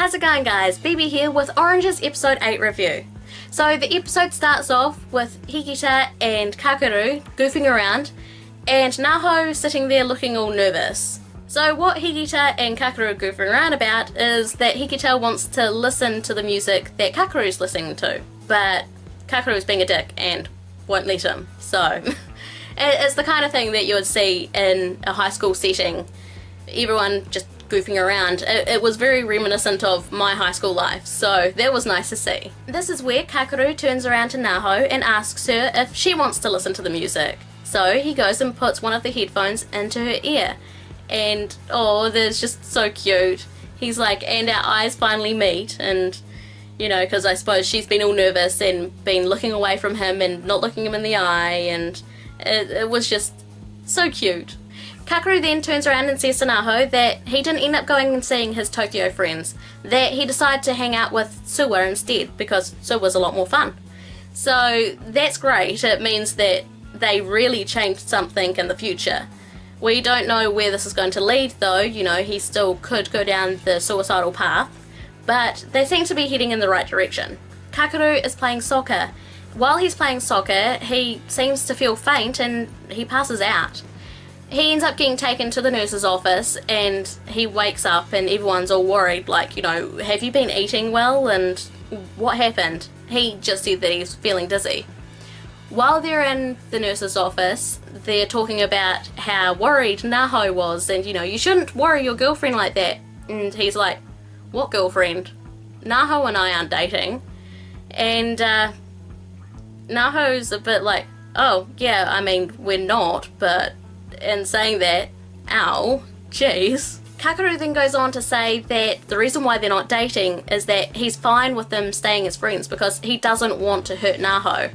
How's it going, guys? Bibi here with Orange's episode 8 review. So the episode starts off with Higita and Kakeru goofing around and Naho sitting there looking all nervous. So what Higita and Kakeru are goofing around about is that Higita wants to listen to the music that Kakeru's listening to, but Kakeru's being a dick and won't let him. So it's the kind of thing that you would see in a high school setting, everyone just goofing around. It was very reminiscent of my high school life, so that was nice to see. This is where Kakeru turns around to Naho and asks her if she wants to listen to the music. So he goes and puts one of the headphones into her ear, and oh, that's just so cute. He's like, and our eyes finally meet, and you know, because I suppose she's been all nervous and been looking away from him and not looking him in the eye, and it was just so cute. Kakeru then turns around and says to Naho that he didn't end up going and seeing his Tokyo friends, that he decided to hang out with Suwa instead because Suwa's a lot more fun. So that's great. It means that they really changed something in the future. We don't know where this is going to lead though, you know, he still could go down the suicidal path, but they seem to be heading in the right direction. Kakeru is playing soccer. While he's playing soccer, he seems to feel faint and he passes out. He ends up getting taken to the nurse's office and he wakes up and everyone's all worried, like, you know, have you been eating well and what happened? He just said that he's feeling dizzy. While they're in the nurse's office, they're talking about how worried Naho was and, you know, you shouldn't worry your girlfriend like that. And he's like, what girlfriend? Naho and I aren't dating. And Naho's a bit like, oh yeah, I mean, we're not, but in saying that, ow, jeez. Kakeru then goes on to say that the reason why they're not dating is that he's fine with them staying as friends because he doesn't want to hurt Naho.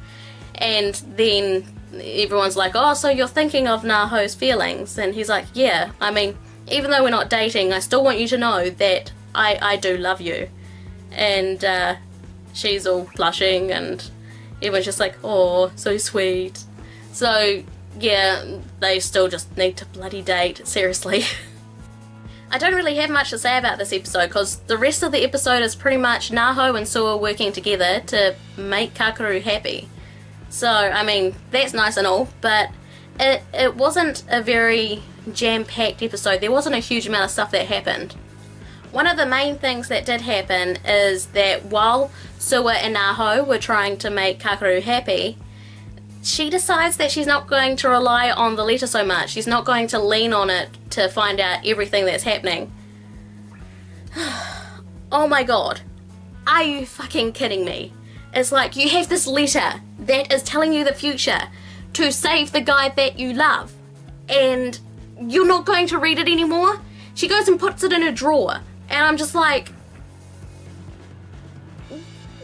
And then everyone's like, oh, so you're thinking of Naho's feelings? And he's like, yeah, I mean, even though we're not dating, I still want you to know that I do love you. And she's all blushing and everyone's just like, oh, so sweet. So yeah, they still just need to bloody date, seriously. I don't really have much to say about this episode because the rest of the episode is pretty much Naho and Suwa working together to make Kakeru happy. So, I mean, that's nice and all, but it wasn't a very jam-packed episode. There wasn't a huge amount of stuff that happened. One of the main things that did happen is that while Suwa and Naho were trying to make Kakeru happy, she decides that she's not going to rely on the letter so much. She's not going to lean on it to find out everything that's happening. Oh my god. Are you fucking kidding me? It's like you have this letter that is telling you the future to save the guy that you love, and you're not going to read it anymore? She goes and puts it in a drawer, and I'm just like,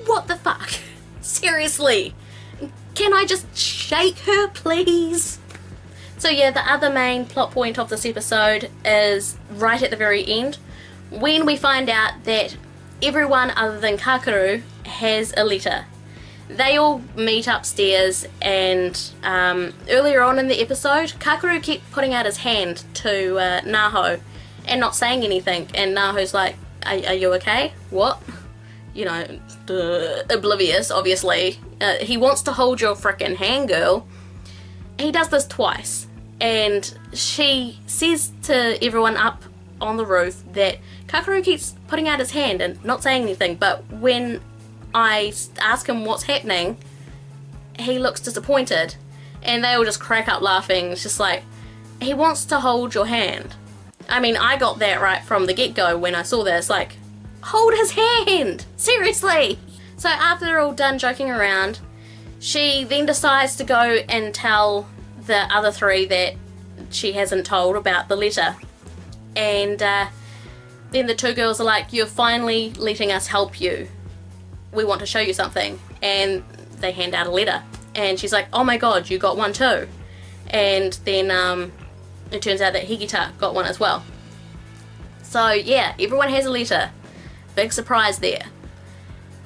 what the fuck? Seriously? Can I just shake her, please? So yeah, the other main plot point of this episode is right at the very end, when we find out that everyone other than Kakeru has a letter. They all meet upstairs, and earlier on in the episode, Kakeru kept putting out his hand to Naho and not saying anything, and Naho's like, are you okay? What? You know, oblivious, obviously. He wants to hold your frickin' hand, girl. He does this twice, and she says to everyone up on the roof that Kakeru keeps putting out his hand and not saying anything, but when I ask him what's happening, he looks disappointed, and they all just crack up laughing. It's just like, he wants to hold your hand. I mean, I got that right from the get-go when I saw that. It's like, hold his hand! Seriously! So after they're all done joking around, she then decides to go and tell the other three that she hasn't told about the letter. And then the two girls are like, you're finally letting us help you. We want to show you something. And they hand out a letter. And she's like, oh my god, you got one too. And then it turns out that Higita got one as well. So yeah, everyone has a letter. Big surprise there.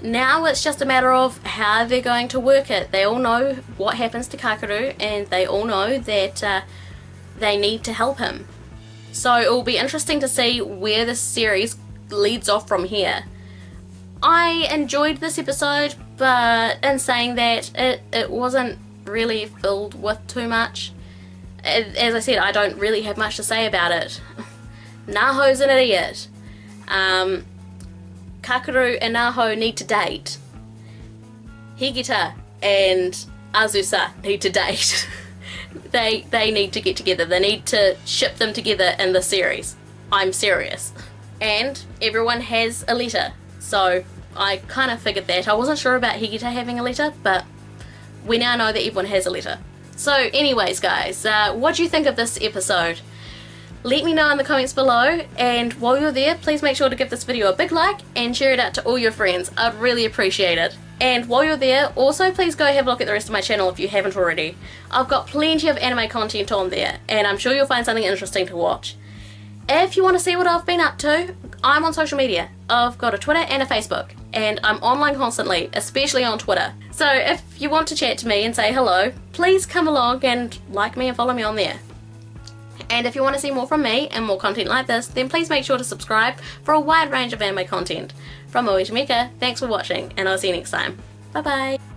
Now it's just a matter of how they're going to work it. They all know what happens to Kakeru, and they all know that they need to help him. So it will be interesting to see where this series leads off from here. I enjoyed this episode, but in saying that, it wasn't really filled with too much. As I said, I don't really have much to say about it. Naho's an idiot. Kakeru and Naho need to date. Higita and Azusa need to date. They need to get together. They need to ship them together in the series. I'm serious. And everyone has a letter. So I kind of figured that. I wasn't sure about Higita having a letter, but we now know that everyone has a letter. So anyways guys, what do you think of this episode? Let me know in the comments below, and while you're there, please make sure to give this video a big like and share it out to all your friends. I'd really appreciate it. And while you're there, also please go have a look at the rest of my channel if you haven't already. I've got plenty of anime content on there, and I'm sure you'll find something interesting to watch. If you want to see what I've been up to, I'm on social media. I've got a Twitter and a Facebook, and I'm online constantly, especially on Twitter. So if you want to chat to me and say hello, please come along and like me and follow me on there. And if you want to see more from me and more content like this, then please make sure to subscribe for a wide range of anime content. From Maui to Mika, thanks for watching, and I'll see you next time. Bye bye!